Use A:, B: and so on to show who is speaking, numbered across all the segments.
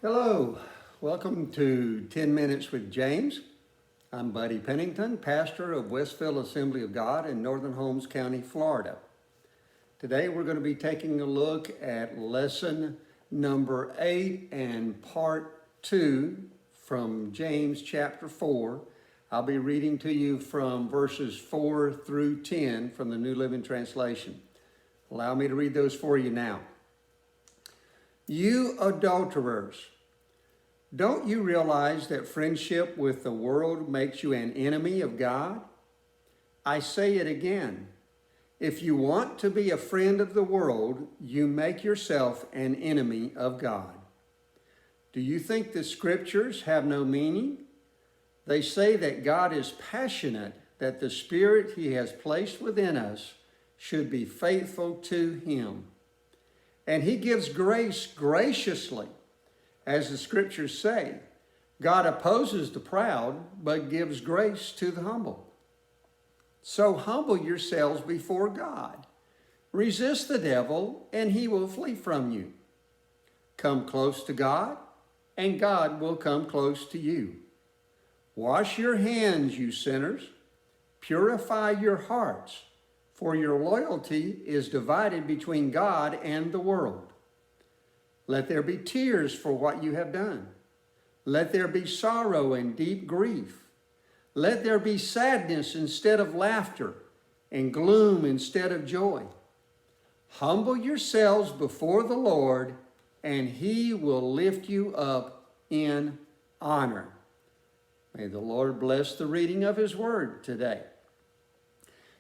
A: Hello, welcome to 10 Minutes with James. I'm Buddy Pennington, pastor of Westville Assembly of God in Northern Holmes County, Florida. Today we're going to be taking a look at lesson number 8 and part 2 from James chapter 4. I'll be reading to you from verses 4 through 10 from the New Living Translation. Allow me to read those for you now. You adulterers, don't you realize that friendship with the world makes you an enemy of God? I say it again. If you want to be a friend of the world, you make yourself an enemy of God. Do you think the scriptures have no meaning? They say that God is passionate, that the Spirit He has placed within us should be faithful to Him. And He gives grace graciously. As the scriptures say, God opposes the proud, but gives grace to the humble. So humble yourselves before God. Resist the devil, and he will flee from you. Come close to God, and God will come close to you. Wash your hands, you sinners. Purify your hearts, for your loyalty is divided between God and the world. Let there be tears for what you have done. Let there be sorrow and deep grief. Let there be sadness instead of laughter and gloom instead of joy. Humble yourselves before the Lord, and He will lift you up in honor. May the Lord bless the reading of His word today.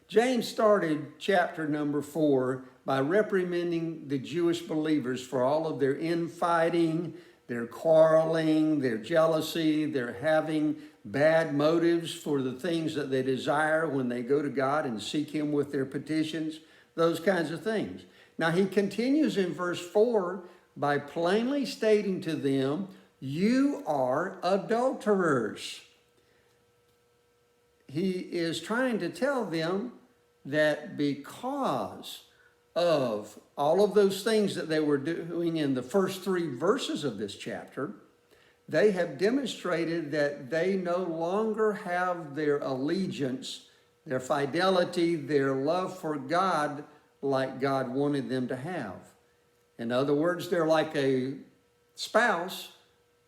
A: James started chapter number 4 by reprimanding the Jewish believers for all of their infighting, their quarreling, their jealousy, their having bad motives for the things that they desire when they go to God and seek Him with their petitions, those kinds of things. Now he continues in verse 4 by plainly stating to them, you are adulterers. He is trying to tell them that because of all of those things that they were doing in the first 3 verses of this chapter, they have demonstrated that they no longer have their allegiance, their fidelity, their love for God like God wanted them to have. In other words, they're like a spouse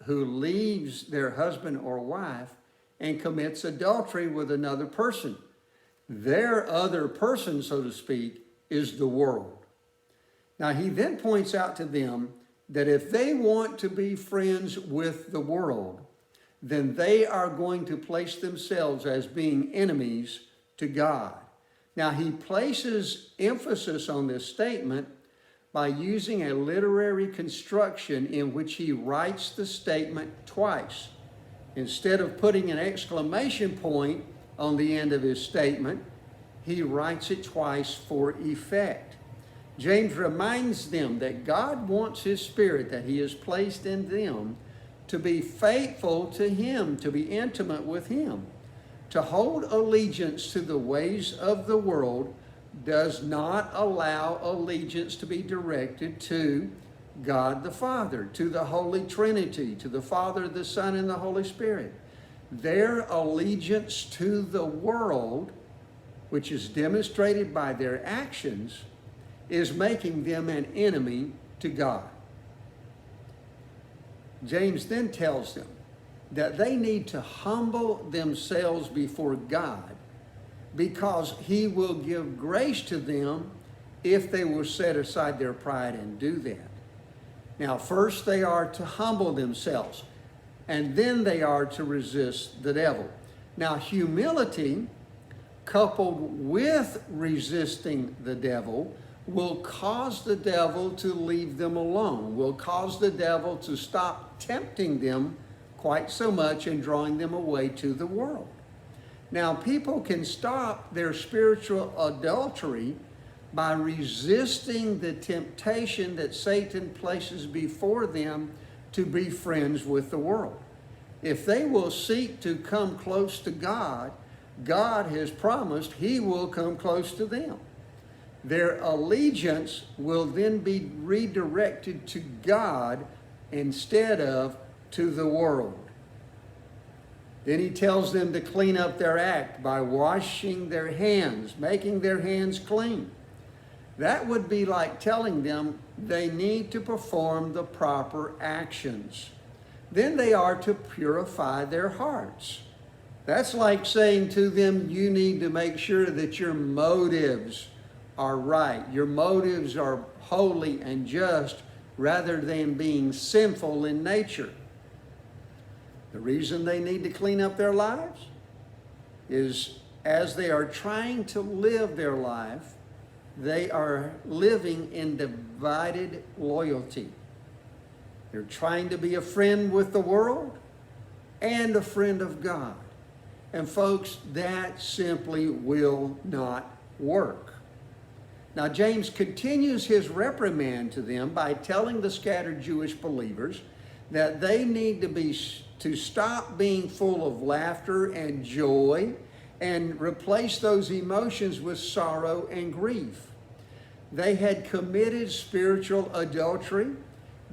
A: who leaves their husband or wife and commits adultery with another person. Their other person, so to speak, is the world. Now he then points out to them that if they want to be friends with the world, then they are going to place themselves as being enemies to God. Now he places emphasis on this statement by using a literary construction in which he writes the statement twice. Instead of putting an exclamation point on the end of his statement, he writes it twice for effect. James reminds them that God wants His Spirit that He has placed in them to be faithful to Him, to be intimate with Him. To hold allegiance to the ways of the world does not allow allegiance to be directed to God the Father, to the Holy Trinity, to the Father, the Son, and the Holy Spirit. Their allegiance to the world, which is demonstrated by their actions, is making them an enemy to God. James then tells them that they need to humble themselves before God because He will give grace to them if they will set aside their pride and do that. Now, first they are to humble themselves, and then they are to resist the devil. Now, humility coupled with resisting the devil will cause the devil to leave them alone, will cause the devil to stop tempting them quite so much and drawing them away to the world. Now, people can stop their spiritual adultery by resisting the temptation that Satan places before them to be friends with the world. If they will seek to come close to God, God has promised He will come close to them. Their allegiance will then be redirected to God instead of to the world. Then he tells them to clean up their act by washing their hands, making their hands clean. That would be like telling them they need to perform the proper actions. Then they are to purify their hearts. That's like saying to them, you need to make sure that your motives are right. Your motives are holy and just rather than being sinful in nature. The reason they need to clean up their lives is as they are trying to live their life, they are living in divided loyalty. They're trying to be a friend with the world and a friend of God. And folks, that simply will not work. Now, James continues his reprimand to them by telling the scattered Jewish believers that they need to stop being full of laughter and joy and replace those emotions with sorrow and grief. They had committed spiritual adultery.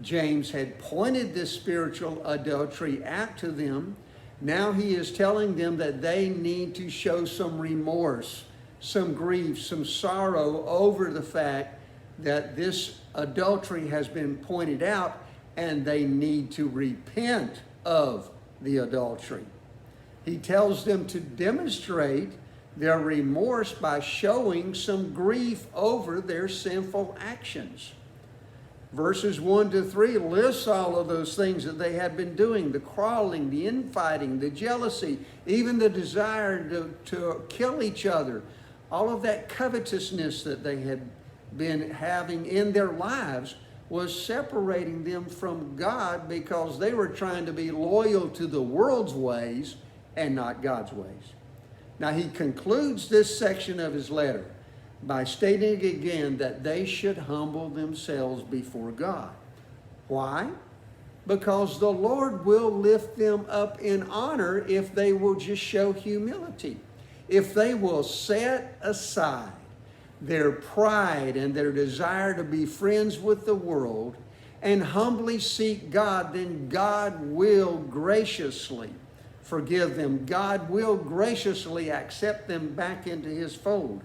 A: James had pointed this spiritual adultery out to them. Now he is telling them that they need to show some remorse, some grief, some sorrow over the fact that this adultery has been pointed out, and they need to repent of the adultery. He tells them to demonstrate their remorse by showing some grief over their sinful actions. Verses 1 to 3 lists all of those things that they had been doing: the quarreling, the infighting, the jealousy, even the desire to kill each other. All of that covetousness that they had been having in their lives was separating them from God because they were trying to be loyal to the world's ways and not God's ways. Now he concludes this section of his letter by stating again that they should humble themselves before God. Why? Because the Lord will lift them up in honor if they will just show humility. If they will set aside their pride and their desire to be friends with the world and humbly seek God, then God will graciously forgive them. God will graciously accept them back into his fold.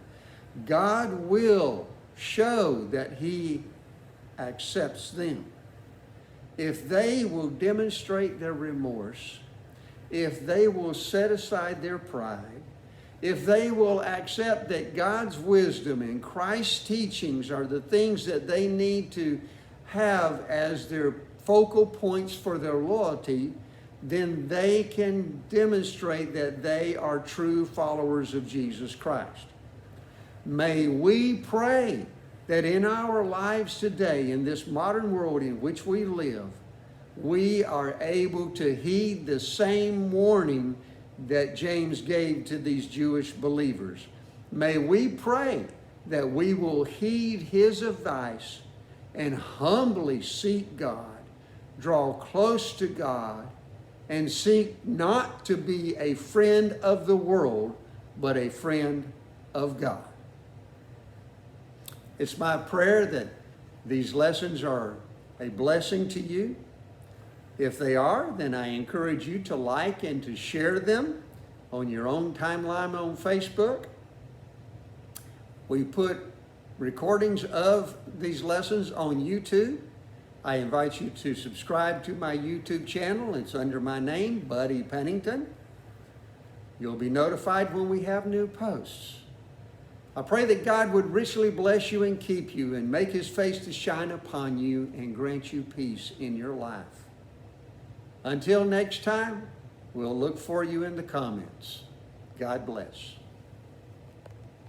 A: God will show that he accepts them. If they will demonstrate their remorse, if they will set aside their pride, if they will accept that God's wisdom and Christ's teachings are the things that they need to have as their focal points for their loyalty, then they can demonstrate that they are true followers of Jesus Christ. May we pray that in our lives today, in this modern world in which we live, we are able to heed the same warning that James gave to these Jewish believers. May we pray that we will heed his advice and humbly seek God, draw close to God, and seek not to be a friend of the world, but a friend of God. It's my prayer that these lessons are a blessing to you. If they are, then I encourage you to like and to share them on your own timeline on Facebook. We put recordings of these lessons on YouTube. I invite you to subscribe to my YouTube channel. It's under my name, Buddy Pennington. You'll be notified when we have new posts. I pray that God would richly bless you and keep you and make his face to shine upon you and grant you peace in your life. Until next time, we'll look for you in the comments. God bless.